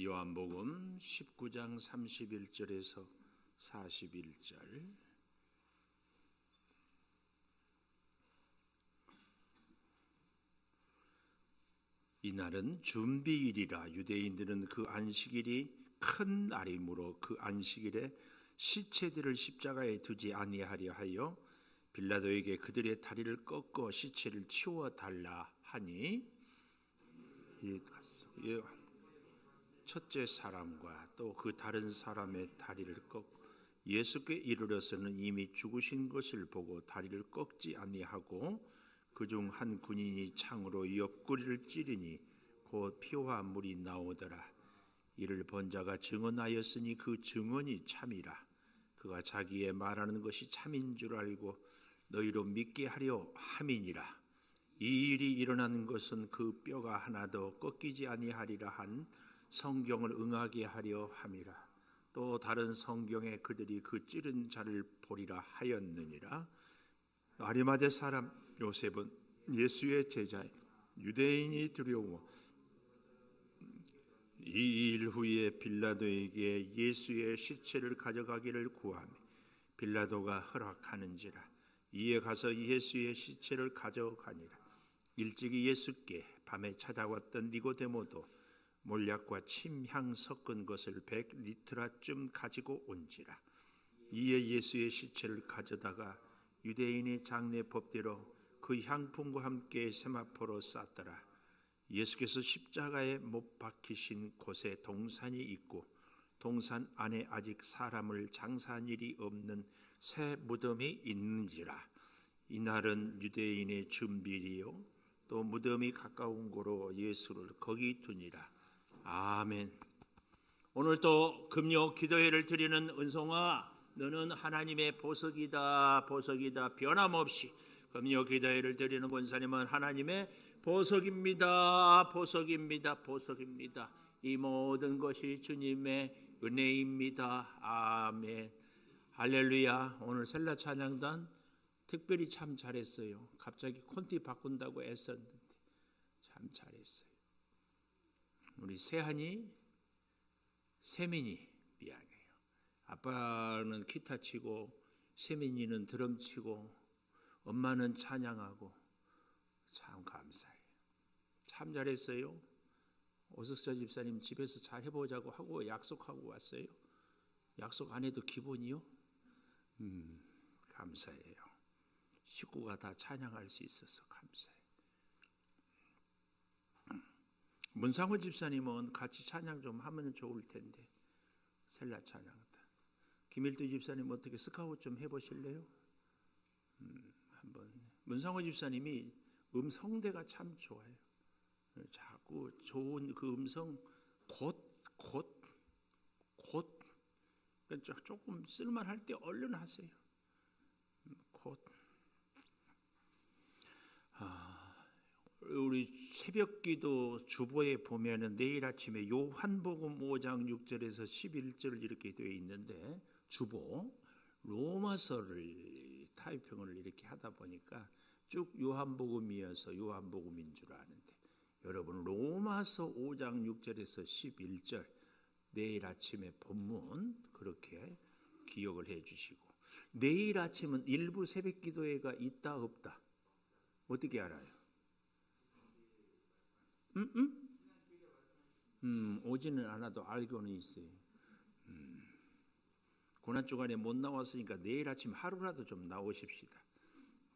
요한복음 19장 31절에서 41절. 이날은 준비일이라 유대인들은 그 안식일이 큰 날이므로 그 안식일에 시체들을 십자가에 두지 아니하려 하여 빌라도에게 그들의 다리를 꺾어 시체를 치워 달라 하니, 첫째 사람과 또 그 다른 사람의 다리를 꺾고 예수께 이르러서는 이미 죽으신 것을 보고 다리를 꺾지 아니하고 그중 한 군인이 창으로 옆구리를 찌르니 곧 피와 물이 나오더라. 이를 본 자가 증언하였으니 그 증언이 참이라. 그가 자기의 말하는 것이 참인 줄 알고 너희로 믿게 하려 함이니라. 이 일이 일어난 것은 그 뼈가 하나도 꺾이지 아니하리라 한 성경을 응하게 하려 함이라. 또 다른 성경에 그들이 그 찌른 자를 보리라 하였느니라. 아리마대 사람 요셉은 예수의 제자에 유대인이 두려워 이 일 후에 빌라도에게 예수의 시체를 가져가기를 구하며 빌라도가 허락하는지라. 이에 가서 예수의 시체를 가져가니라. 일찍이 예수께 밤에 찾아왔던 니고데모도 몰약과 침향 섞은 것을 100리트라쯤 가지고 온지라. 이에 예수의 시체를 가져다가 유대인의 장례 법대로 그 향품과 함께 세마포로 쌌더라. 예수께서 십자가에 못 박히신 곳에 동산이 있고 동산 안에 아직 사람을 장사한 일이 없는 새 무덤이 있는지라. 이날은 유대인의 준비일이요 또 무덤이 가까운 고로 예수를 거기 두니라. 아멘. 오늘도 금요 기도회를 드리는 은송아, 너는 하나님의 보석이다, 보석이다. 변함없이 금요 기도회를 드리는 권사님은 하나님의 보석입니다, 보석입니다, 보석입니다. 이 모든 것이 주님의 은혜입니다. 아멘. 할렐루야. 오늘 셀라 찬양단 특별히 참 잘했어요. 갑자기 콘티 바꾼다고 애썼는데 참 잘했어요. 우리 세한이, 세민이 미안해요. 아빠는 기타 치고 세민이는 드럼 치고 엄마는 찬양하고 참 감사해요. 참 잘했어요. 오석자 집사님 집에서 잘 해보자고 하고 약속하고 왔어요. 약속 안 해도 기본이요? 감사해요. 식구가 다 찬양할 수 있어서 감사해요. 문상호 집사님은 같이 찬양 좀 하면 좋을 텐데. 셀라 찬양다. 김일두 집사님 어떻게 스카웃 좀 해보실래요? 한번. 문상호 집사님이 음성대가 참 좋아요. 자꾸 좋은 그 음성 곧 그러니까 조금 쓸만할 때 얼른 하세요. 곧. 우리 새벽기도 주보에 보면은 내일 아침에 요한복음 5장 6절에서 11절 이렇게 되어 있는데, 주보 로마서를 타이핑을 이렇게 하다 보니까 쭉 요한복음이어서 요한복음인 줄 아는데, 여러분 로마서 5장 6절에서 11절 내일 아침에 본문 그렇게 기억을 해 주시고, 내일 아침은 일부 새벽기도회가 있다 없다 어떻게 알아요? 오지는 않아도 알고는 있어요. 고난주간에 못 나왔으니까 내일 아침 하루라도 좀 나오십시다.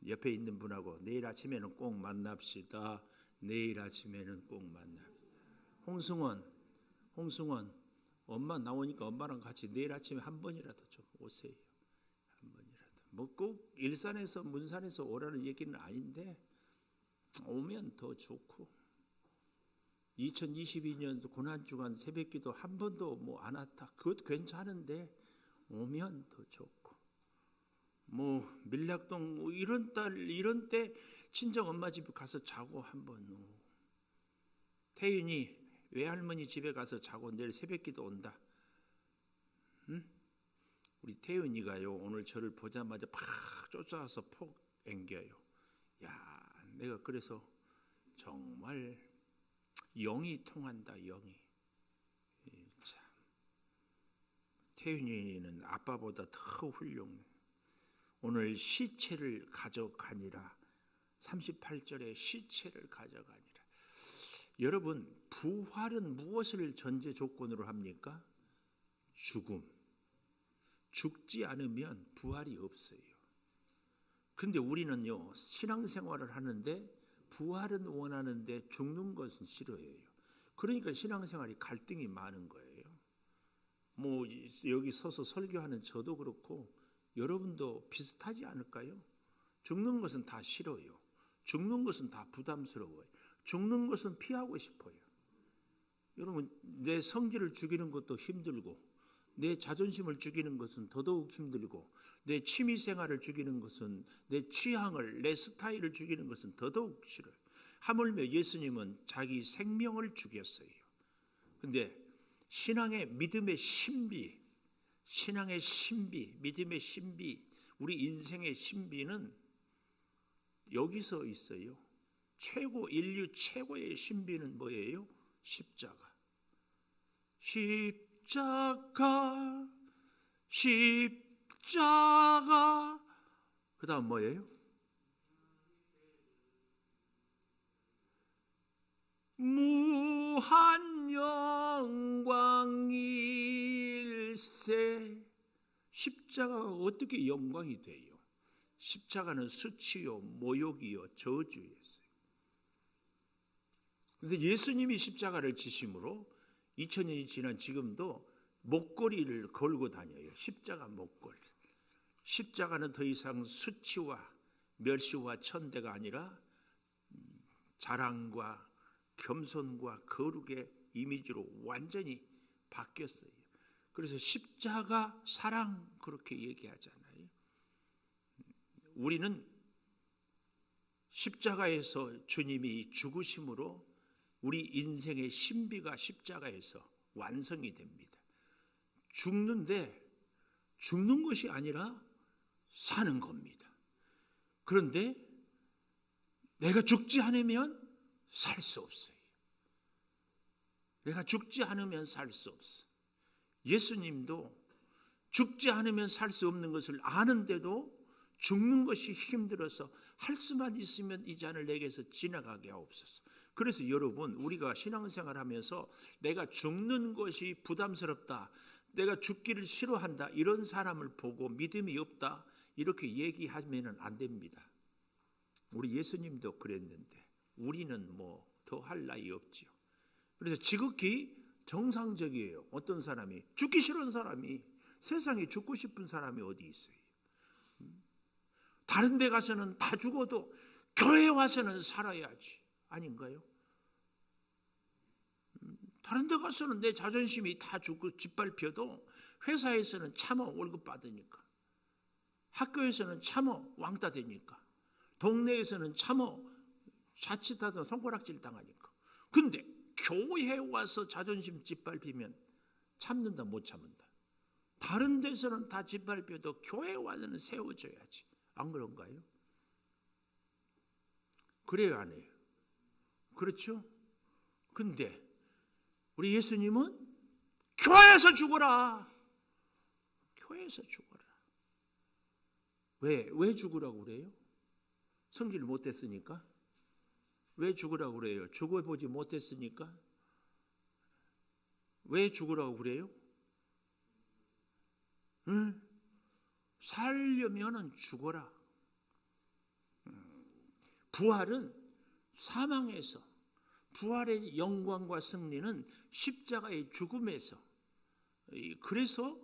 옆에 있는 분하고 내일 아침에는 꼭 만납시다. 내일 아침에는 꼭 만납시다. 홍승원 엄마 나오니까 엄마랑 같이 내일 아침에 한 번이라도 좀 오세요. 한 번이라도. 뭐 꼭 일산에서 문산에서 오라는 얘기는 아닌데 오면 더 좋고, 2022년 고난주간 새벽기도 한 번도 뭐 안 왔다. 그것도 괜찮은데 오면 더 좋고, 뭐 밀락동 이런 때 친정 엄마 집에 가서 자고 한번, 태윤이 외할머니 집에 가서 자고 내일 새벽기도 온다. 우리 태윤이가요 오늘 저를 보자마자 팍 쫓아와서 폭 앵겨요. 야, 내가 그래서 정말 영이 통한다. 영이 태윤이는 아빠보다 더 훌륭해. 오늘 시체를 가져가니라. 38절에 시체를 가져가니라. 여러분, 부활은 무엇을 전제 조건으로 합니까? 죽음. 죽지 않으면 부활이 없어요. 근데 우리는요, 신앙생활을 하는데 부활은 원하는데 죽는 것은 싫어해요. 그러니까 신앙생활이 갈등이 많은 거예요. 뭐 여기 서서 설교하는 저도 그렇고 여러분도 비슷하지 않을까요? 죽는 것은 다 싫어요. 죽는 것은 다 부담스러워요. 죽는 것은 피하고 싶어요. 여러분, 내 성질을 죽이는 것도 힘들고, 내 자존심을 죽이는 것은 더더욱 힘들고, 내 취미생활을 죽이는 것은, 내 취향을, 내 스타일을 죽이는 것은 더더욱 싫어요. 하물며 예수님은 자기 생명을 죽였어요. 근데 신앙의 믿음의 신비, 믿음의 신비, 우리 인생의 신비는 여기서 있어요. 인류 최고의 신비는 뭐예요? 십자가. 십자가. 그 다음 뭐예요? 무한 영광일세. 십자가가 어떻게 영광이 돼요? 십자가는 수치요, 모욕이요, 저주였어요. 그런데 예수님이 십자가를 지심으로 2000년이 지난 지금도 목걸이를 걸고 다녀요. 십자가 목걸이. 십자가는 더 이상 수치와 멸시와 천대가 아니라 자랑과 겸손과 거룩의 이미지로 완전히 바뀌었어요. 그래서 십자가 사랑 그렇게 얘기하잖아요. 우리는 십자가에서 주님이 죽으심으로 우리 인생의 신비가 십자가에서 완성이 됩니다. 죽는데 죽는 것이 아니라 사는 겁니다. 그런데 내가 죽지 않으면 살 수 없어요. 내가 죽지 않으면 살 수 없어. 예수님도 죽지 않으면 살 수 없는 것을 아는데도 죽는 것이 힘들어서 할 수만 있으면 이 잔을 내게서 지나가게 하옵소서. 그래서 여러분, 우리가 신앙생활 하면서 내가 죽는 것이 부담스럽다, 내가 죽기를 싫어한다, 이런 사람을 보고 믿음이 없다 이렇게 얘기하면 안 됩니다. 우리 예수님도 그랬는데 우리는 뭐 더 할 나위 없지요. 그래서 지극히 정상적이에요. 어떤 사람이 죽기 싫은 사람이, 세상에 죽고 싶은 사람이 어디 있어요? 다른 데 가서는 다 죽어도 교회 와서는 살아야지, 아닌가요? 다른 데 가서는 내 자존심이 다 죽고 짓밟혀도 회사에서는 참어 월급 받으니까, 학교에서는 참어 왕따 되니까, 동네에서는 참어 자칫하다 손가락질 당하니까. 근데 교회에 와서 자존심 짓밟히면 참는다 못 참는다. 다른 데서는 다 짓밟혀도 교회에 와서는 세워줘야지. 안 그런가요? 그래요, 안 해요? 그렇죠? 근데 우리 예수님은 교회에서 죽어라. 교회에서 죽어라. 왜 죽으라고 그래요? 성기를 못했으니까? 왜 죽으라고 그래요? 죽어보지 못했으니까? 왜 죽으라고 그래요? 응? 살려면은 죽어라. 부활은 사망에서, 부활의 영광과 승리는 십자가의 죽음에서, 그래서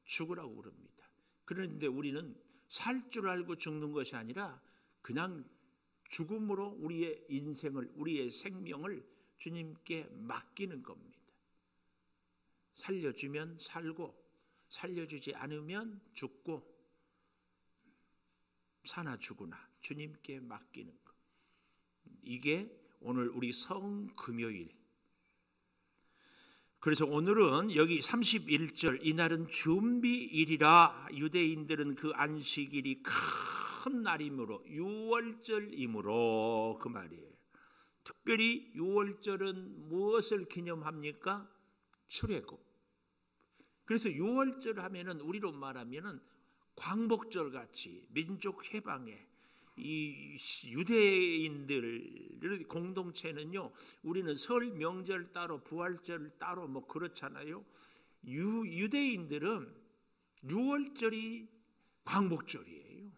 죽으라고 그럽니다. 그런데 우리는 살 줄 알고 죽는 것이 아니라 그냥 죽음으로 우리의 인생을, 우리의 생명을 주님께 맡기는 겁니다. 살려주면 살고, 살려주지 않으면 죽고, 사나 죽으나 주님께 맡기는 것. 이게 오늘 우리 성금요일. 그래서 오늘은 여기 31절, 이날은 준비일이라. 유대인들은 그 안식일이 큰 날이므로, 유월절이므로, 그 말이에요. 특별히 유월절은 무엇을 기념합니까? 출애굽. 그래서 6월절 하면은 우리로 말하면은 광복절 같이 민족 해방에 이 유대인들 공동체는요, 우리는 설 명절 따로 부활절 따로 뭐 그렇잖아요. 유대인들은 6월절이 광복절이에요.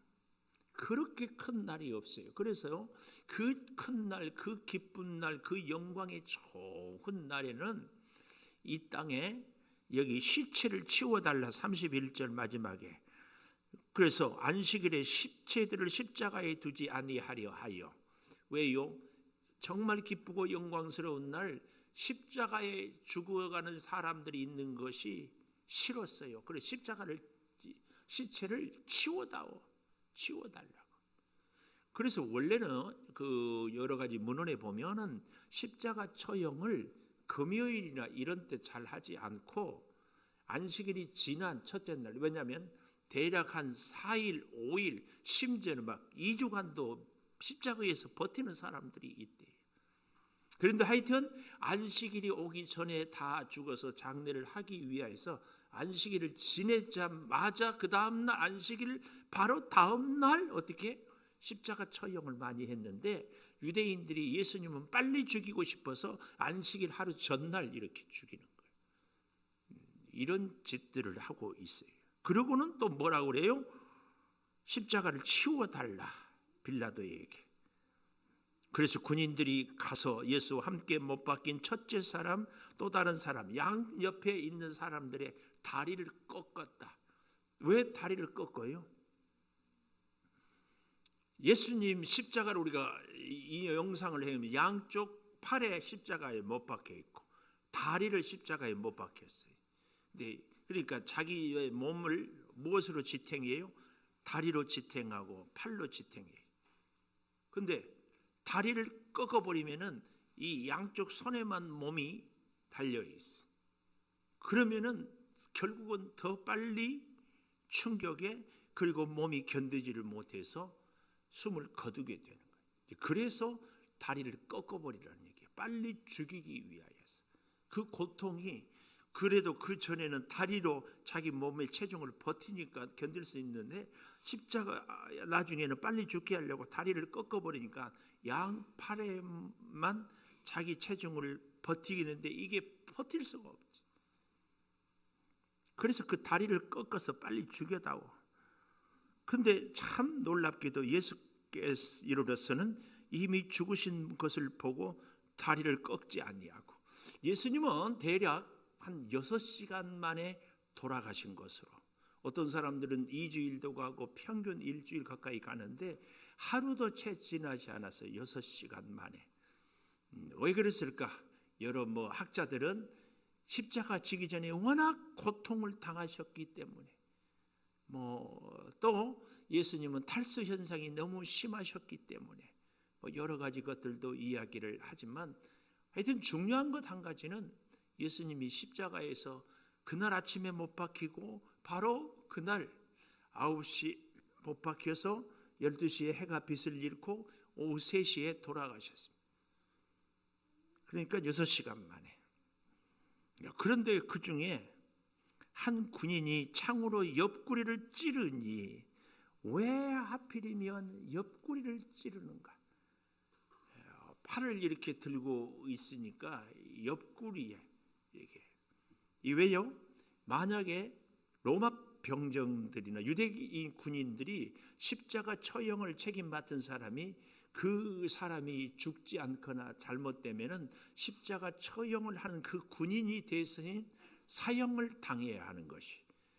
그렇게 큰 날이 없어요. 그래서 그 큰 날, 그 기쁜 날, 그 영광의 좋은 날에는 이 땅에 여기 시체를 치워달라 31절 마지막에. 그래서 안식일에 시체들을 십자가에 두지 아니하려 하여. 왜요? 정말 기쁘고 영광스러운 날 십자가에 죽어가는 사람들이 있는 것이 싫었어요. 그래서 시체를 치워달라고. 그래서 원래는 그 여러 가지 문헌에 보면은 십자가 처형을 금요일이나 이런 때 잘 하지 않고 안식일이 지난 첫째 날, 왜냐하면 대략 한 4일, 5일, 심지어는 막 2주간도 십자가에서 버티는 사람들이 있대요. 그런데 하여튼 안식일이 오기 전에 다 죽어서 장례를 하기 위해서 안식일을 지내자마자 그 다음날 안식일 바로 다음날 어떻게 십자가 처형을 많이 했는데, 유대인들이 예수님은 빨리 죽이고 싶어서 안식일 하루 전날 이렇게 죽이는 거예요. 이런 짓들을 하고 있어요. 그러고는 또 뭐라고 그래요? 십자가를 치워달라 빌라도에게. 그래서 군인들이 가서 예수와 함께 못 박힌 첫째 사람, 또 다른 사람, 양 옆에 있는 사람들의 다리를 꺾었다. 왜 다리를 꺾어요? 예수님 십자가를 우리가 이 영상을 해보면 양쪽 팔에 십자가에 못 박혀 있고 다리를 십자가에 못 박혔어요. 그러니까 자기의 몸을 무엇으로 지탱해요? 다리로 지탱하고 팔로 지탱해요. 근데 다리를 꺾어버리면은 이 양쪽 손에만 몸이 달려 있어. 그러면은 결국은 더 빨리 충격에, 그리고 몸이 견디지를 못해서 숨을 거두게 되는 거예요. 그래서 다리를 꺾어버리라는 얘기예요. 빨리 죽이기 위하여서. 그 고통이, 그래도 그 전에는 다리로 자기 몸의 체중을 버티니까 견딜 수 있는데, 십자가 나중에는 빨리 죽게 하려고 다리를 꺾어버리니까 양팔에만 자기 체중을 버티겠는데 이게 버틸 수가 없지. 그래서 그 다리를 꺾어서 빨리 죽여다오. 근데 참 놀랍게도 예수께 이르러서는 이미 죽으신 것을 보고 다리를 꺾지 아니하고, 예수님은 대략 한 6시간 만에 돌아가신 것으로, 어떤 사람들은 2주일도 가고 평균 일주일 가까이 가는데 하루도 채 지나지 않아서 6시간 만에. 왜 그랬을까? 여러 학자들은 십자가 지기 전에 워낙 고통을 당하셨기 때문에, 또 예수님은 탈수 현상이 너무 심하셨기 때문에 여러 가지 것들도 이야기를 하지만, 하여튼 중요한 것 한 가지는 예수님이 십자가에서 그날 아침에 못 박히고 바로 그날 9시 못 박혀서 12시에 해가 빛을 잃고 오후 3시에 돌아가셨습니다. 그러니까 6시간 만에. 그런데 그 중에 한 군인이 창으로 옆구리를 찌르니, 왜 하필이면 옆구리를 찌르는가? 팔을 이렇게 들고 있으니까 옆구리에 이게 왜요? 만약에 로마 병정들이나 유대인 군인들이 십자가 처형을 책임받은 사람이, 그 사람이 죽지 않거나 잘못되면은 십자가 처형을 하는 그 군인이 대신 사형을 당해야 하는 것이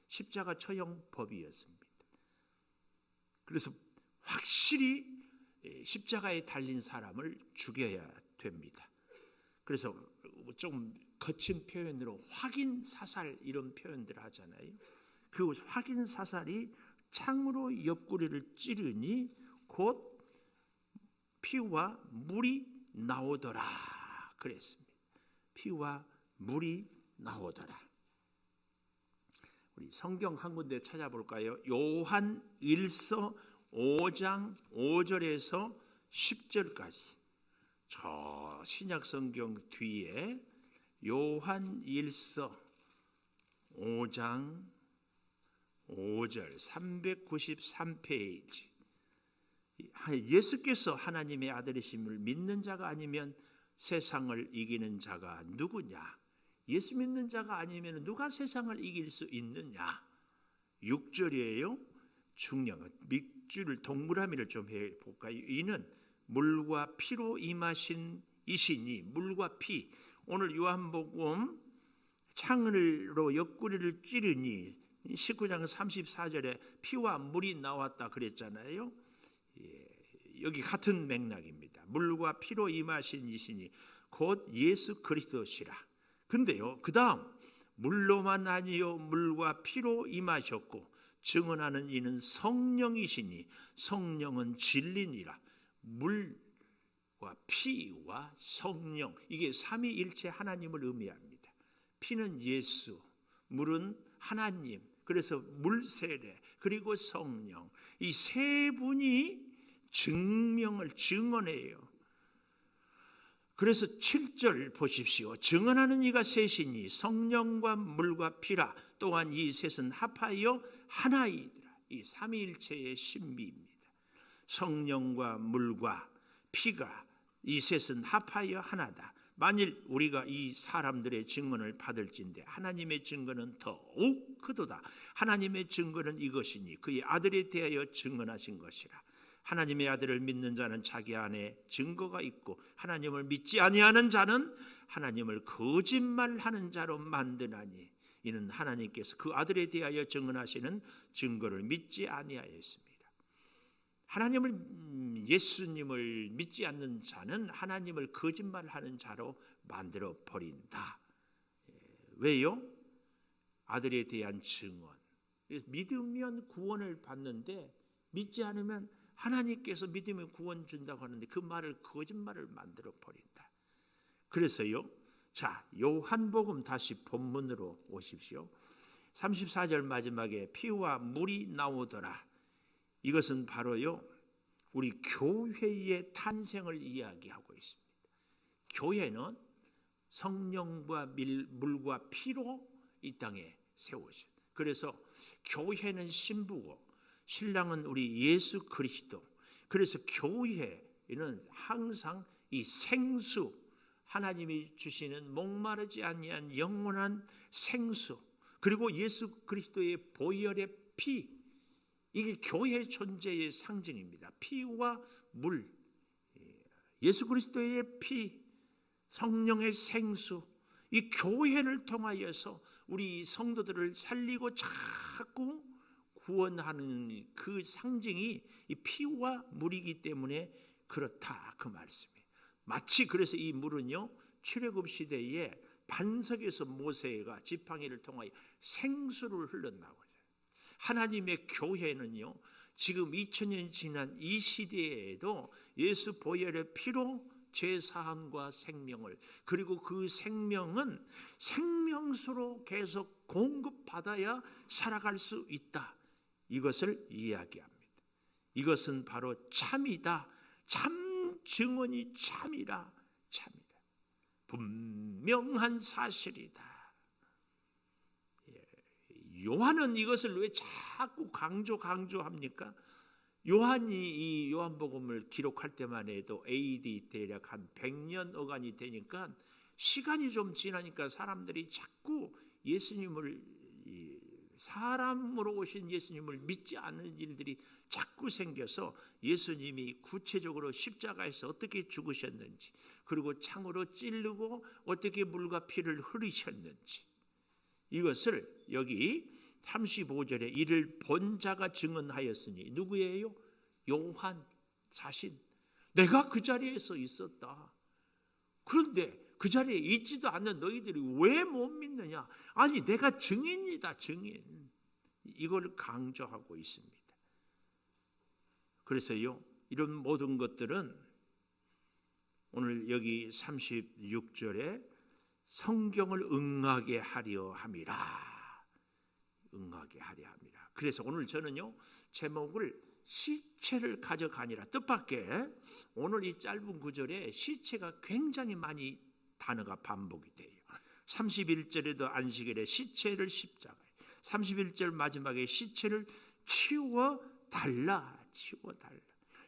십자가 처형법이었습니다. 그래서 확실히 십자가에 달린 사람을 죽여야 됩니다. 그래서 좀 거친 표현으로 확인 사살 이런 표현들 하잖아요. 그 확인 사살이 창으로 옆구리를 찌르니 곧 피와 물이 나오더라 그랬습니다. 피와 물이 나오더라. 우리 성경 한 군데 찾아볼까요? 요한 1서 5장 5절에서 10절까지. 저 신약 성경 뒤에 요한 1서 5장 5절 393페이지. 예수께서 하나님의 아들이심을 믿는 자가 아니면 세상을 이기는 자가 누구냐? 예수 믿는 자가 아니면 누가 세상을 이길 수 있느냐? 6절이에요. 중요한 밑줄을 동그라미를 좀 해볼까요? 이는 물과 피로 임하신 이시니, 물과 피. 오늘 요한복음 창으로 옆구리를 찌르니 19장 34절에 피와 물이 나왔다 그랬잖아요. 여기 같은 맥락입니다. 물과 피로 임하신 이시니 곧 예수 그리스도시라. 근데요, 그 다음 물로만 아니요 물과 피로 임하셨고 증언하는 이는 성령이시니 성령은 진리니라. 물과 피와 성령, 이게 삼위일체 하나님을 의미합니다. 피는 예수, 물은 하나님, 그래서 물세례, 그리고 성령, 이 세 분이 증언해요. 그래서 7절 보십시오. 증언하는 이가 셋이니 성령과 물과 피라. 또한 이 셋은 합하여 하나이더라. 이 삼위일체의 신비입니다. 성령과 물과 피가 이 셋은 합하여 하나다. 만일 우리가 이 사람들의 증언을 받을진대 하나님의 증거는 더욱 크도다. 하나님의 증거는 이것이니 그의 아들에 대하여 증언하신 것이라. 하나님의 아들을 믿는 자는 자기 안에 증거가 있고 하나님을 믿지 아니하는 자는 하나님을 거짓말하는 자로 만드나니 이는 하나님께서 그 아들에 대하여 증언하시는 증거를 믿지 아니하였습니다. 예수님을 믿지 않는 자는 하나님을 거짓말하는 자로 만들어 버린다. 왜요? 아들에 대한 증언. 믿으면 구원을 받는데 믿지 않으면 하나님께서 믿으면 구원 준다고 하는데 그 말을 거짓말을 만들어 버린다. 그래서요. 자, 요한복음 다시 본문으로 오십시오. 34절 마지막에 피와 물이 나오더라. 이것은 바로요. 우리 교회의 탄생을 이야기하고 있습니다. 교회는 성령과 물과 피로 이 땅에 세워져. 그래서 교회는 신부고 신랑은 우리 예수 그리스도. 그래서 교회는 항상 이 생수, 하나님이 주시는 목마르지 아니한 영원한 생수, 그리고 예수 그리스도의 보혈의 피, 이게 교회 존재의 상징입니다. 피와 물, 예수 그리스도의 피, 성령의 생수, 이 교회를 통하여서 우리 성도들을 살리고 자꾸 구원하는 그 상징이 이 피와 물이기 때문에 그렇다, 그 말씀이에요. 마치 그래서 이 물은요, 출애굽 시대에 반석에서 모세가 지팡이를 통하여 생수를 흘렸나고. 하나님의 교회는요, 지금 2000년 지난 이 시대에도 예수 보혈의 피로 죄사함과 생명을, 그리고 그 생명은 생명수로 계속 공급받아야 살아갈 수 있다, 이것을 이야기합니다. 이것은 바로 참이다. 참 증언이 참이라. 참이다. 분명한 사실이다. 요한은 이것을 왜 자꾸 강조합니까? 요한이 이 요한복음을 기록할 때만 해도 AD 대략 한 100년 어간이 되니까 시간이 좀 지나니까 사람들이 자꾸 예수님을, 사람으로 오신 예수님을 믿지 않는 일들이 자꾸 생겨서 예수님이 구체적으로 십자가에서 어떻게 죽으셨는지, 그리고 창으로 찌르고 어떻게 물과 피를 흘리셨는지, 이것을 여기 35절에 이를 본 자가 증언하였으니, 누구예요? 요한 자신. 내가 그 자리에서 있었다. 그런데 그 자리에 있지도 않는 너희들이 왜 못 믿느냐? 아니, 내가 증인이다, 증인. 이걸 강조하고 있습니다. 그래서요, 이런 모든 것들은 오늘 여기 36절에 성경을 응하게 하려 함이라. 응하게 하려 함이라. 그래서 오늘 저는요, 제목을 시체를 가져가니라, 뜻밖의 오늘 이 짧은 구절에 시체가 굉장히 많이 단어가 반복이 돼요. 31절에도 안식일에 시체를 십자가에, 31절 마지막에 시체를 치워달라.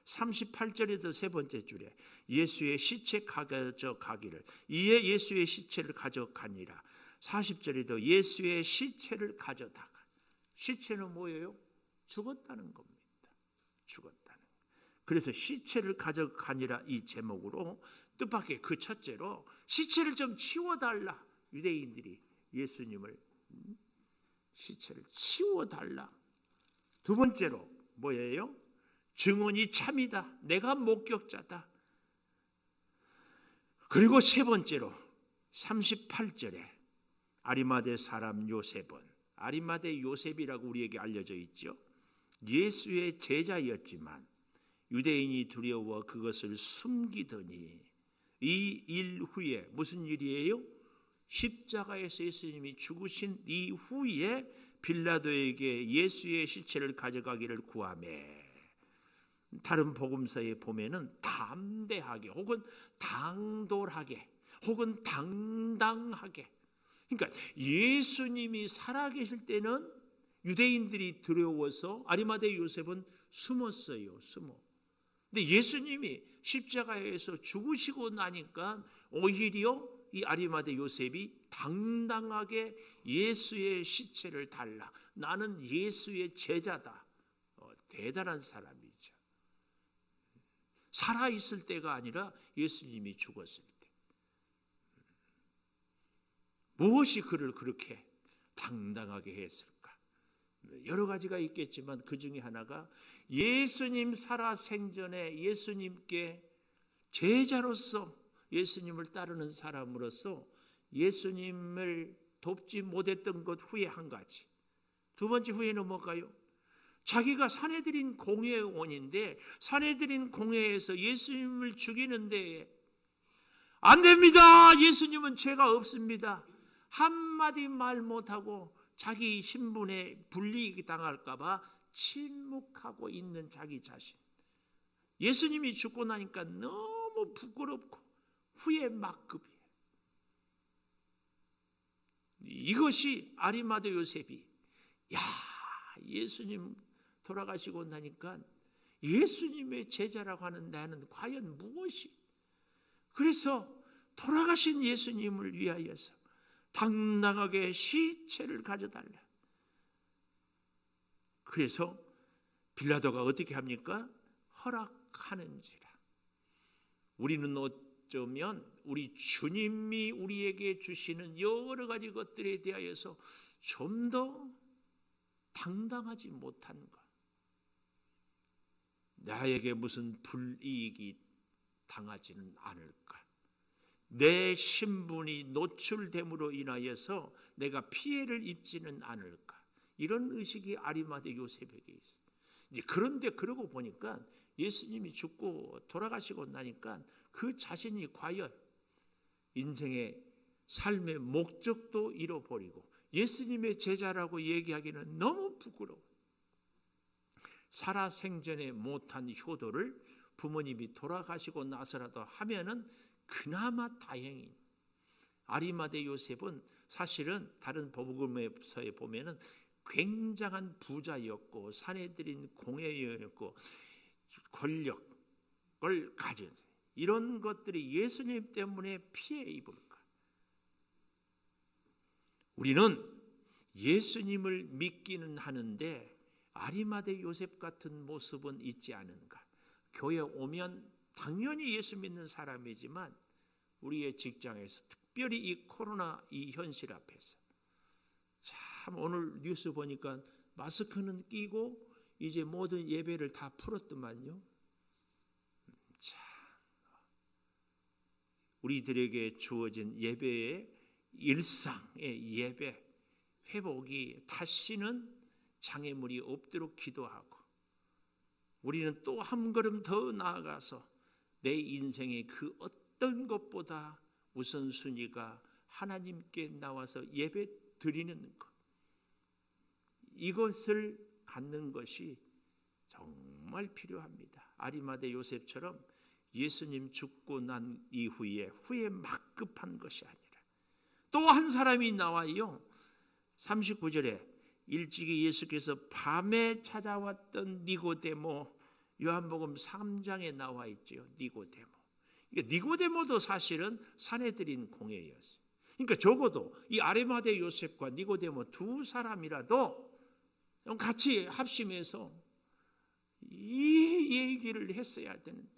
38절에도 세 번째 줄에 예수의 시체 가져가기를, 이에 예수의 시체를 가져가니라. 40절에도 예수의 시체를 가져다가, 시체는 뭐예요? 죽었다는 겁니다. 죽었다는. 그래서 시체를 가져가니라 이 제목으로 뜻밖의 그 첫째로 시체를 좀 치워달라. 유대인들이 예수님을 시체를 치워달라. 두 번째로 뭐예요? 증언이 참이다. 내가 목격자다. 그리고 세 번째로 38절에 아리마대 사람 요셉은, 아리마대 요셉이라고 우리에게 알려져 있죠. 예수의 제자였지만 유대인이 두려워 그것을 숨기더니 이 일 후에, 무슨 일이에요? 십자가에서 예수님이 죽으신 이후에 빌라도에게 예수의 시체를 가져가기를 구하매, 다른 복음서에 보면은 담대하게 혹은 당돌하게 혹은 당당하게, 그러니까 예수님이 살아계실 때는 유대인들이 두려워서 아리마대 요셉은 숨었어요. 근데 예수님이 십자가에서 죽으시고 나니까 오히려 이 아리마대 요셉이 당당하게 예수의 시체를 달라. 나는 예수의 제자다. 대단한 사람이죠. 살아있을 때가 아니라 예수님이 죽었을 때. 무엇이 그를 그렇게 당당하게 했을까? 여러 가지가 있겠지만 그 중에 하나가 예수님 살아생전에 예수님께 제자로서, 예수님을 따르는 사람으로서 예수님을 돕지 못했던 것 후에 한 가지. 두 번째 후에는 뭘까요? 자기가 산헤드린 공회원인데 산헤드린 공회에서 예수님을 죽이는데 안 됩니다. 예수님은 죄가 없습니다. 한마디 말 못하고 자기 신분에 불이익이 당할까 봐 침묵하고 있는 자기 자신. 예수님이 죽고 나니까 너무 부끄럽고 후회 막급이에요. 이것이 아리마대 요셉이, 야, 예수님 돌아가시고 나니까 예수님의 제자라고 하는 나는 과연 무엇이? 그래서 돌아가신 예수님을 위하여서 당당하게 시체를 가져달라. 그래서 빌라도가 어떻게 합니까? 허락하는지라. 우리는 어쩌면 우리 주님이 우리에게 주시는 여러 가지 것들에 대하여서 좀 더 당당하지 못한 것, 나에게 무슨 불이익이 당하지는 않을까, 내 신분이 노출됨으로 인하여서 내가 피해를 입지는 않을까, 이런 의식이 아리마대 요셉에게 있어요. 이제 그런데 그러고 보니까 예수님이 죽고 돌아가시고 나니까 그 자신이 과연 인생의 삶의 목적도 잃어버리고 예수님의 제자라고 얘기하기는 너무 부끄러워. 살아생전에 못한 효도를 부모님이 돌아가시고 나서라도 하면은 그나마 다행인. 아리마대 요셉은 사실은 다른 복음서에 보면은 굉장한 부자였고 산헤드린 공회였고 권력을 가진, 이런 것들이 예수님 때문에 피해 입을까? 우리는 예수님을 믿기는 하는데 아리마대 요셉 같은 모습은 있지 않은가? 교회 오면 당연히 예수 믿는 사람이지만 우리의 직장에서, 특별히 이 코로나 이 현실 앞에서, 참 오늘 뉴스 보니까 마스크는 끼고 이제 모든 예배를 다 풀었더만요. 참, 우리들에게 주어진 예배의 일상의 예배 회복이 다시는 장애물이 없도록 기도하고, 우리는 또 한 걸음 더 나아가서 내 인생의 그 어떤 것보다 우선순위가 하나님께 나와서 예배 드리는 것, 이것을 갖는 것이 정말 필요합니다. 아리마대 요셉처럼 예수님 죽고 난 이후에 후에 막급한 것이 아니라 또 한 사람이 나와요. 39절에 일찍이 예수께서 밤에 찾아왔던 니고데모, 요한복음 3장에 나와 있죠. 니고데모. 니고데모도 사실은 사내들인 공예였어요. 그러니까 적어도 이 아리마대 요셉과 니고데모 두 사람이라도 같이 합심해서 이 얘기를 했어야 되는데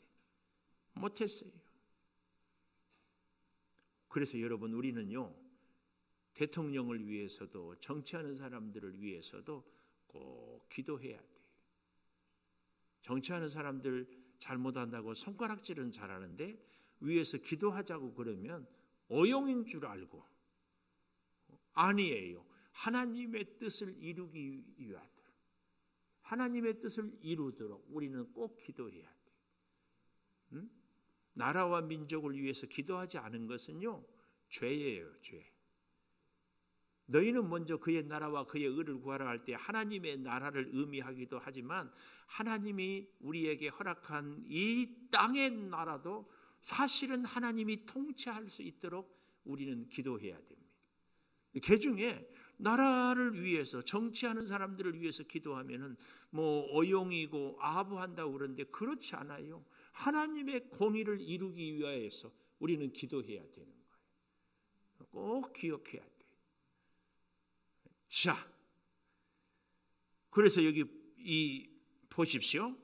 못했어요. 그래서 여러분, 우리는요, 대통령을 위해서도 정치하는 사람들을 위해서도 꼭 기도해야 돼요. 정치하는 사람들 잘못한다고 손가락질은 잘하는데 위에서 기도하자고 그러면 어용인 줄 알고, 아니에요. 하나님의 뜻을 이루기 위하도록, 하나님의 뜻을 이루도록 우리는 꼭 기도해야 돼요. 응? 나라와 민족을 위해서 기도하지 않은 것은요, 죄예요, 죄. 너희는 먼저 그의 나라와 그의 의를 구하라 할 때 하나님의 나라를 의미하기도 하지만 하나님이 우리에게 허락한 이 땅의 나라도 사실은 하나님이 통치할 수 있도록 우리는 기도해야 됩니다. 그 중에 나라를 위해서, 정치하는 사람들을 위해서 기도하면은 뭐 어용이고 아부한다고 그러는데 그렇지 않아요. 하나님의 공의를 이루기 위해서 우리는 기도해야 되는 거예요. 꼭 기억해야 돼요. 자, 그래서 여기 보십시오.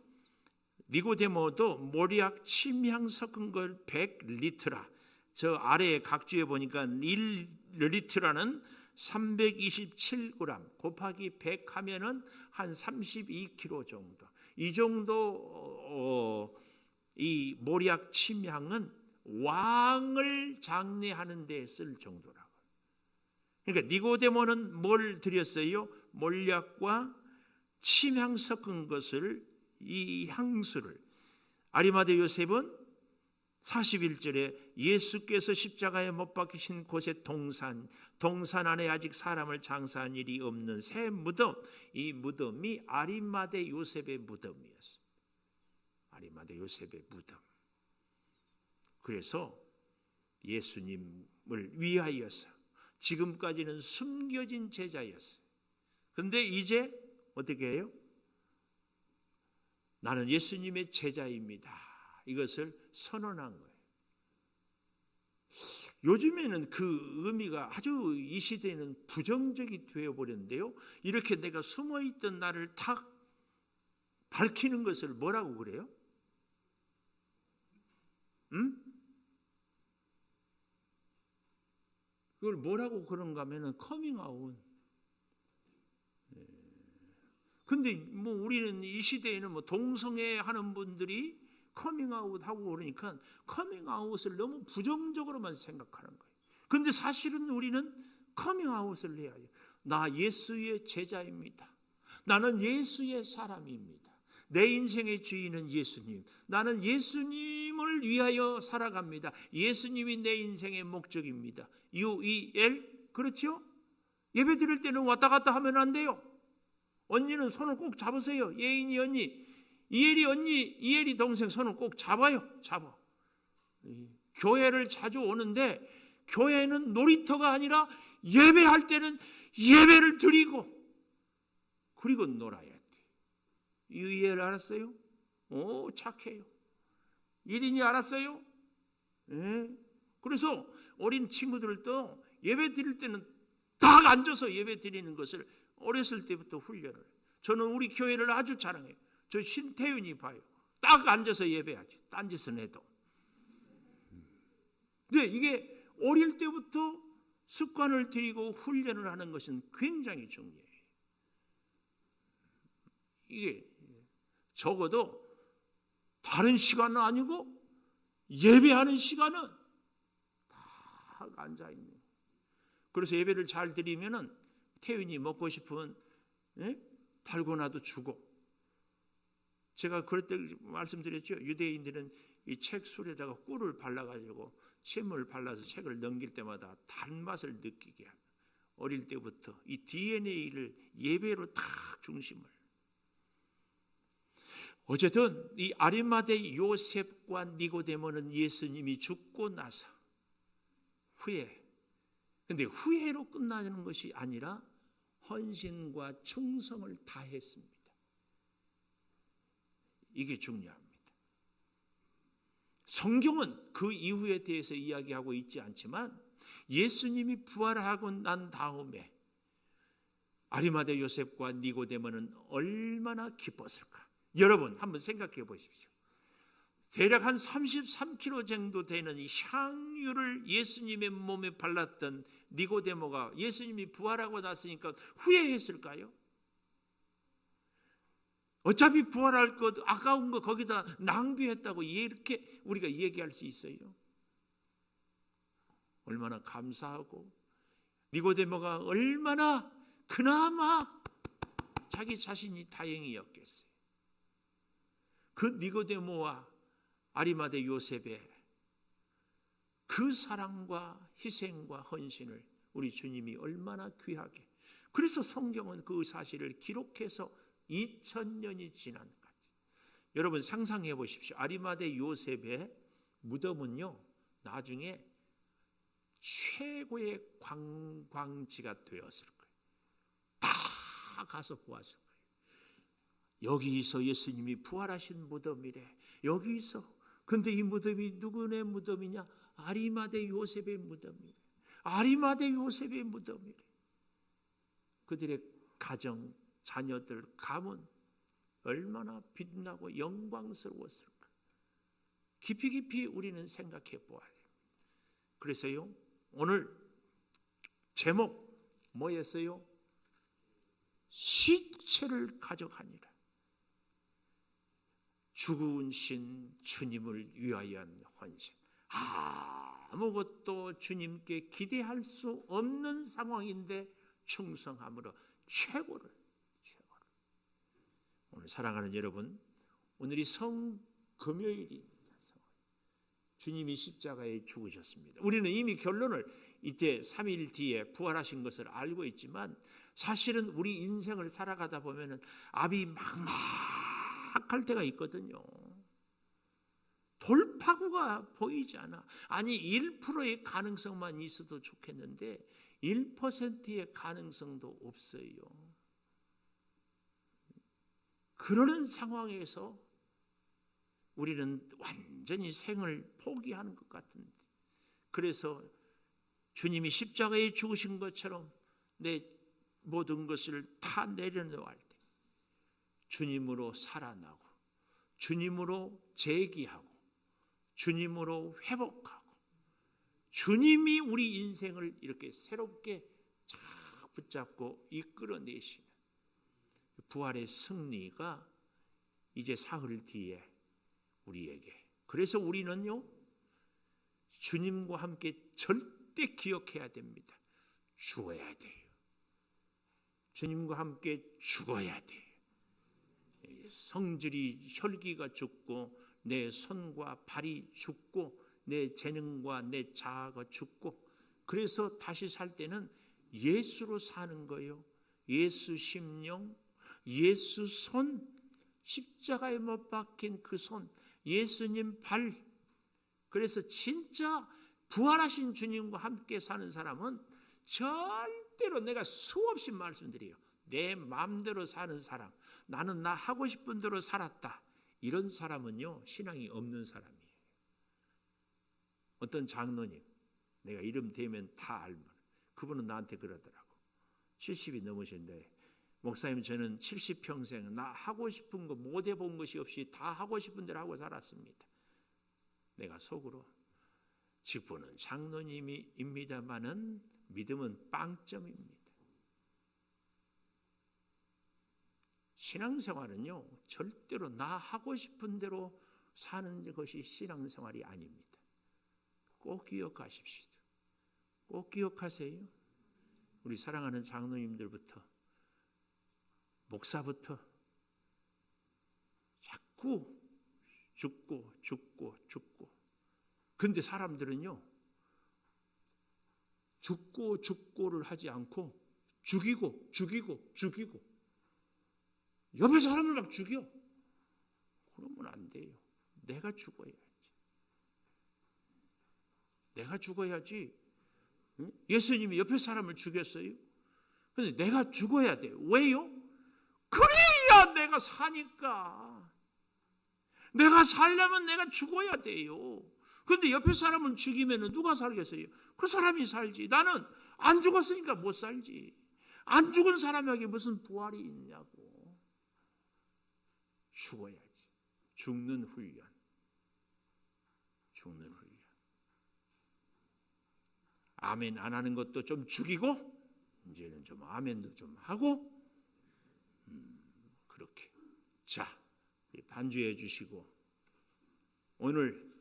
니고데모도 모략 침향 섞은 걸 100리트라, 저 아래에 각주에 보니까 1리트라는 327g 곱하기 100 하면은 한 32kg 정도. 이 정도 이 모략 침향은 왕을 장례하는 데 쓸 정도라고. 그러니까 니고데모는 뭘 드렸어요? 몰약과 침향 섞은 것을, 이 향수를. 아리마대 요셉은 41절에 예수께서 십자가에 못 박히신 곳의 동산 안에 아직 사람을 장사한 일이 없는 새 무덤, 이 무덤이 아리마대 요셉의 무덤이었어요. 아리마대 요셉의 무덤. 그래서 예수님을 위하여서 지금까지는 숨겨진 제자였어요. 그런데 이제 어떻게 해요? 나는 예수님의 제자입니다. 이것을 선언한 거예요. 요즘에는 그 의미가 아주 이 시대에는 부정적이 되어버렸는데요. 이렇게 내가 숨어있던 나를 탁 밝히는 것을 뭐라고 그래요? 그걸 뭐라고 그런가 하면은 커밍아웃. 근데 뭐 우리는 이 시대에는 뭐 동성애 하는 분들이 커밍아웃 하고 그러니까 커밍아웃을 너무 부정적으로만 생각하는 거예요. 근데 사실은 우리는 커밍아웃을 해야 해요. 나 예수의 제자입니다. 나는 예수의 사람입니다. 내 인생의 주인은 예수님. 나는 예수님을 위하여 살아갑니다. 예수님이 내 인생의 목적입니다. UEL, 그렇죠? 예배 드릴 때는 왔다 갔다 하면 안 돼요. 언니는 손을 꼭 잡으세요. 예인이 언니, 이엘이 언니, 이엘이 동생 손을 꼭 잡아요. 잡아. 교회를 자주 오는데 교회는 놀이터가 아니라 예배할 때는 예배를 드리고 그리고 놀아야 돼. UEL 알았어요? 오, 착해요. 1인이 알았어요? 네. 그래서 어린 친구들도 예배 드릴 때는 딱 앉아서 예배 드리는 것을 어렸을 때부터 훈련을. 저는 우리 교회를 아주 자랑해요. 저 신태윤이 봐요. 딱 앉아서 예배하지. 딴짓은 해도. 근데 이게 어릴 때부터 습관을 들이고 훈련을 하는 것은 굉장히 중요해요. 이게 적어도 다른 시간은 아니고 예배하는 시간은 딱 앉아있는. 그래서 예배를 잘 드리면은 태윤이 먹고 싶은 달고나도 주고. 제가 그럴 때 말씀드렸죠. 유대인들은 이 책 술에다가 꿀을 발라가지고 침을 발라서 책을 넘길 때마다 단맛을 느끼게 합니다. 어릴 때부터 이 DNA를 예배로 딱 중심을. 어쨌든 이 아리마대 요셉과 니고데모는 예수님이 죽고 나서 후에 그런데 후회로 끝나는 것이 아니라 헌신과 충성을 다했습니다. 이게 중요합니다. 성경은 그 이후에 대해서 이야기하고 있지 않지만 예수님이 부활하고 난 다음에 아리마대 요셉과 니고데모는 얼마나 기뻤을까? 여러분 한번 생각해 보십시오. 대략 한 33kg 정도 되는 이 향유를 예수님의 몸에 발랐던 니고데모가 예수님이 부활하고 났으니까 후회했을까요? 어차피 부활할 것 아까운 거 거기다 낭비했다고 이렇게 우리가 얘기할 수 있어요. 얼마나 감사하고 니고데모가 얼마나 그나마 자기 자신이 다행히 여겼어요. 그 니고데모와 아리마대 요셉의 그 사랑과 희생과 헌신을 우리 주님이 얼마나 귀하게, 그래서 성경은 그 사실을 기록해서 2000년이 지난 거지. 여러분 상상해 보십시오. 아리마대 요셉의 무덤은요 나중에 최고의 관광지가 되었을 거예요. 다 가서 보았을 거예요. 여기서 예수님이 부활하신 무덤이래. 여기서. 근데 이 무덤이 누구네 무덤이냐? 아리마대 요셉의 무덤이래. 아리마대 요셉의 무덤이래. 그들의 가정, 자녀들, 가문 얼마나 빛나고 영광스러웠을까? 깊이 깊이 우리는 생각해 보아야 돼요. 그래서요 오늘 제목 뭐였어요? 시체를 가져가니라. 죽으신 주님을 위하여한 헌신. 아무것도 주님께 기대할 수 없는 상황인데 충성함으로 최고를. 오늘 사랑하는 여러분, 오늘이 성금요일입니다. 주님이 십자가에 죽으셨습니다. 우리는 이미 결론을 이때 3일 뒤에 부활하신 것을 알고 있지만 사실은 우리 인생을 살아가다 보면은 앞이 막막할 때가 있거든요. 돌파구가 보이지 않아. 아니 1%의 가능성만 있어도 좋겠는데 1%의 가능성도 없어요. 그러는 상황에서 우리는 완전히 생을 포기하는 것 같은데, 그래서 주님이 십자가에 죽으신 것처럼 내 모든 것을 다 내려놓을 때 주님으로 살아나고 주님으로 재기하고 주님으로 회복하고 주님이 우리 인생을 이렇게 새롭게 쫙 붙잡고 이끌어내시는 부활의 승리가 이제 사흘 뒤에 우리에게. 그래서 우리는요 주님과 함께 절대 기억해야 됩니다. 죽어야 돼요. 주님과 함께 죽어야 돼요. 성질이 혈기가 죽고 내 손과 발이 죽고 내 재능과 내 자아가 죽고, 그래서 다시 살 때는 예수로 사는 거예요. 예수 심령, 예수 손, 십자가에 못 박힌 그 손, 예수님 발. 그래서 진짜 부활하신 주님과 함께 사는 사람은 절대로, 내가 수없이 말씀드려요, 내 마음대로 사는 사람, 나는 나 하고 싶은 대로 살았다, 이런 사람은요 신앙이 없는 사람이에요. 어떤 장로님, 내가 이름 대면 다 알면, 그분은 나한테 그러더라고. 70이 넘으신데, 목사님 저는 70평생 나 하고 싶은 거 못 해본 것이 없이 다 하고 싶은 대로 하고 살았습니다. 내가 속으로, 직분은 장로님입니다마는 믿음은 빵점입니다. 신앙생활은요 절대로 나 하고 싶은 대로 사는 것이 신앙생활이 아닙니다. 꼭 기억하십시오. 꼭 기억하세요. 우리 사랑하는 장로님들부터 목사부터 자꾸 죽고. 근데 사람들은요 죽고를 하지 않고 죽이고 옆에 사람을 막 죽여. 그러면 안 돼요. 내가 죽어야지. 예수님이 옆에 사람을 죽였어요. 그런데 내가 죽어야 돼요. 왜요? 그래야 내가 사니까. 내가 살려면 내가 죽어야 돼요. 그런데 옆에 사람을 죽이면 누가 살겠어요? 그 사람이 살지. 나는 안 죽었으니까 못 살지. 안 죽은 사람에게 무슨 부활이 있냐고. 죽어야지. 죽는 훈련. 죽는 훈련. 아멘 안 하는 것도 좀 죽이고 이제는 좀 아멘도 좀 하고 그렇게. 자, 반주해 주시고 오늘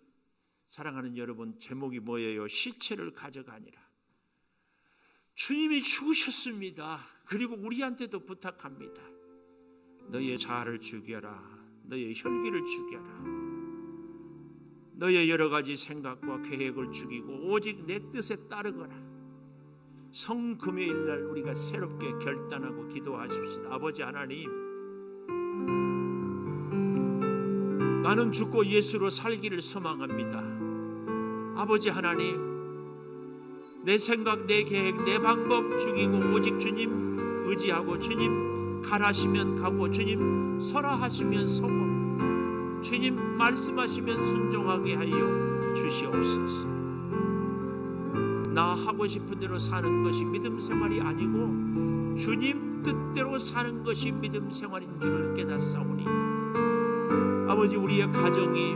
사랑하는 여러분 제목이 뭐예요? 시체를 가져가니라. 주님이 죽으셨습니다. 그리고 우리한테도 부탁합니다. 너의 자아를 죽여라. 너의 혈기를 죽여라. 너의 여러 가지 생각과 계획을 죽이고 오직 내 뜻에 따르거라. 성금요일 날 우리가 새롭게 결단하고 기도하십시다. 아버지 하나님, 나는 죽고 예수로 살기를 소망합니다. 아버지 하나님, 내 생각, 내 계획, 내 방법 죽이고 오직 주님 의지하고 주님 가라시면 가고 주님 서라 하시면 서고 주님 말씀하시면 순종하게 하여 주시옵소서. 나 하고 싶은 대로 사는 것이 믿음 생활이 아니고 주님 뜻대로 사는 것이 믿음 생활인 줄을 깨닫사오니 아버지, 우리의 가정이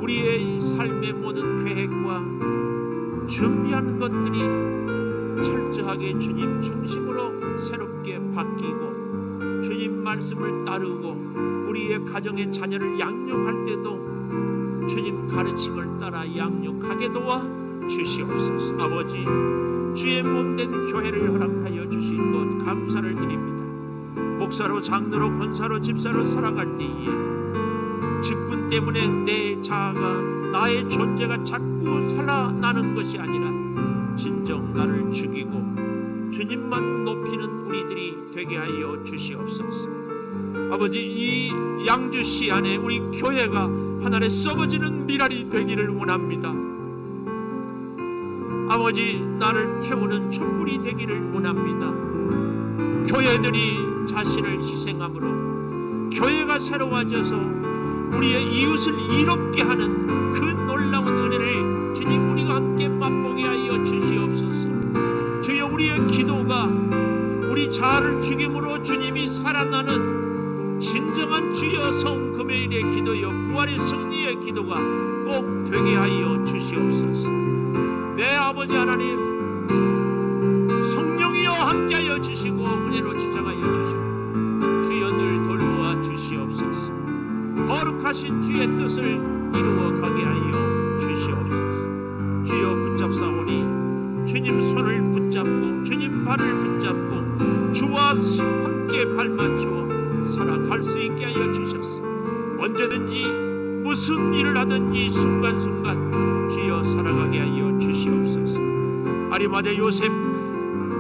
우리의 삶의 모든 계획과 준비한 것들이 철저하게 주님 중심으로 새롭게 바뀌고 주님 말씀을 따르고 우리의 가정의 자녀를 양육할 때도 주님 가르침을 따라 양육하게 도와 주시옵소서. 아버지, 주의 몸된 교회를 허락하여 주신 것 감사를 드립니다. 목사로 장로로 권사로 집사로 살아갈 때에 직분 때문에 내 자아가 나의 존재가 자꾸 살아나는 것이 아니라 진정 나를 죽이고 주님만 높이는 우리들이 되게 하여 주시옵소서. 아버지, 이 양주시 안에 우리 교회가 하나의 썩어지는 미랄이 되기를 원합니다. 아버지, 나를 태우는 촛불이 되기를 원합니다. 교회들이 자신을 희생함으로 교회가 새로워져서 우리의 이웃을 이롭게 하는 그 놀라운 은혜를 주님 우리가 함께 맛보게 하여 주시옵소서. 주여, 우리의 기도가 우리 자아를 죽임으로 주님이 살아나는 진정한 주여 성금요일의 기도여 부활의 승리의 기도가 꼭 되게 하여 주시옵소서. 내 아버지 하나님, 성령이여 함께하여 주시고 은혜로 지정하여 주시고 주여 늘 돌보아 주시옵소서. 거룩하신 주의 뜻을 이루어 가게 하여 주시옵소서. 주여, 붙잡사오니 주님 손을 붙잡고 주님 발을 붙잡고 주와 함께 발맞추어 살아갈 수 있게 하여 주셨소. 언제든지 무슨 일을 하든지 순간순간 주여 살아가게 하여 주시옵소서. 아리마대 요셉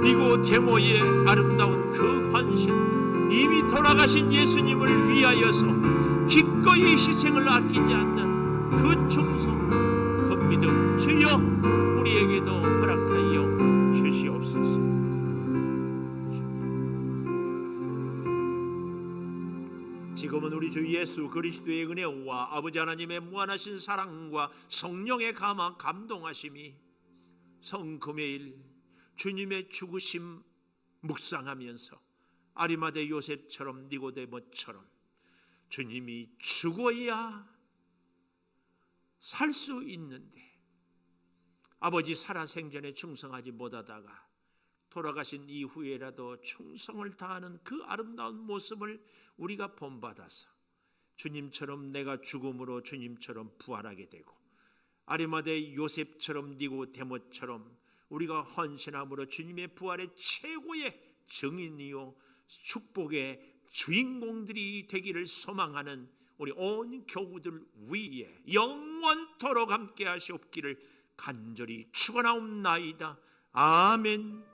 니고데모의 아름다운 그 헌신, 이미 돌아가신 예수님을 위하여서 기꺼이 희생을 아끼지 않는 그 충성, 그 믿음 주여 우리에게도 허락하여 주시옵소서. 지금은 우리 주 예수 그리스도의 은혜와 아버지 하나님의 무한하신 사랑과 성령의 감동하심이 성금요일 주님의 죽으심 묵상하면서 아리마대 요셉처럼 니고데모처럼 주님이 죽어야 살 수 있는데 아버지 살아생전에 충성하지 못하다가 돌아가신 이후에라도 충성을 다하는 그 아름다운 모습을 우리가 본받아서 주님처럼 내가 죽음으로 주님처럼 부활하게 되고 아리마대 요셉처럼 니고데모처럼 우리가 헌신함으로 주님의 부활의 최고의 증인이요 축복의 주인공들이 되기를 소망하는 우리 온 교우들 위에 영원토록 함께 하시옵기를 간절히 축원하옵나이다. 아멘.